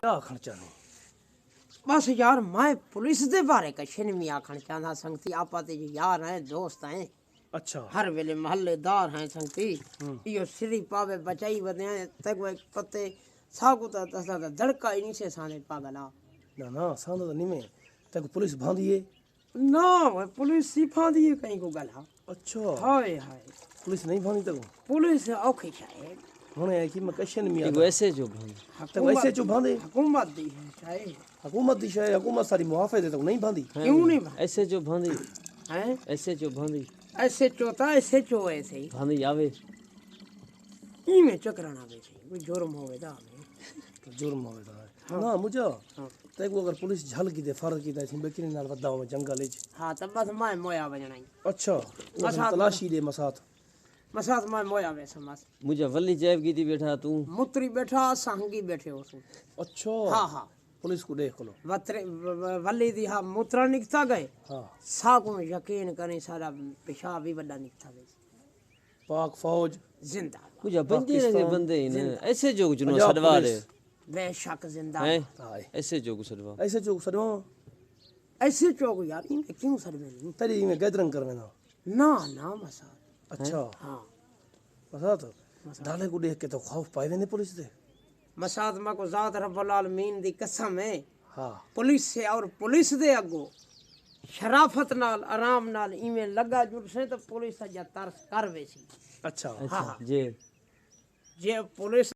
क्या आखना चाहने? बस यार मैं पुलिस दे बारे कछ नहीं आखना चाहता संगती आपा ते यार हैं दोस्त हैं अच्छा हर वेले महल्लेदार हैं संगती यो श्री पावे बचाई बदे तक वे पते सागु ता तसा ता धड़का इनी से साने पागला ना ना सांदा तो नहीं में तक पुलिस बांधी है। ना वे पुलिस सिफा दिए कहीं को गला अच्छा हाय हाय पुलिस नहीं बांधी तक पुलिस औखी शायद होने है कि मैं कशन में एक आता वैसे जो भाई तक वैसे जो बांधे हुकूमत दी है शायद हुकूमत दी शायद हुकूमत सारी मुआफिज है तो नहीं बांधी। क्यों नहीं भाई ऐसे जो भांदी हैं ऐसे जो भांदी ऐसे चोता ऐसे चो ऐसे ही भांदी आवे ई में चकराना बेचे कोई जुर्म होवे दा तो जुर्म होता है ना मुझे तक वो अगर पुलिस झल की दे फर्ज की दे थी बेकरी नाल वदा हो जंगल विच हाँ तब बस मैं मोया बजना अच्छा मसात तलाशी दे मसात मसात मैं मोया वे समझ मुझे वल्ली जैब की थी बैठा तू मुत्री बैठा सांगी बैठे हो सु अच्छा हाँ हाँ पुलिस को देख लो वत्रे वल्ली दी हाँ मूत्रा निकता गए हाँ सागु में यकीन करें सारा पेशाब भी बड़ा निकता गए पाक फौज जिंदा मुझे बंदे रंगे बंदे ही ना ऐसे जो जुनो पंजाब सडवा रे पुलिस। बेशक जिंदा हैं हाय ऐसे जो सडवा ऐसे जो सदवा ऐसे चौक यार इनमें क्यों सर में नहीं तेरी में गदरंग करवे ना ना ना मसात अच्छा हाँ मसात डाले को देख के तो खौफ पाए ने पुलिस दे। मसात मा को जात रब्बुल आलमीन दी कसम है हाँ पुलिस से और पुलिस दे अगो शराफत नाल आराम नाल इमें लगा जुड़से तो पुलिस जा तरस कर वेसी अच्छा अच्छा जे जे पुलिस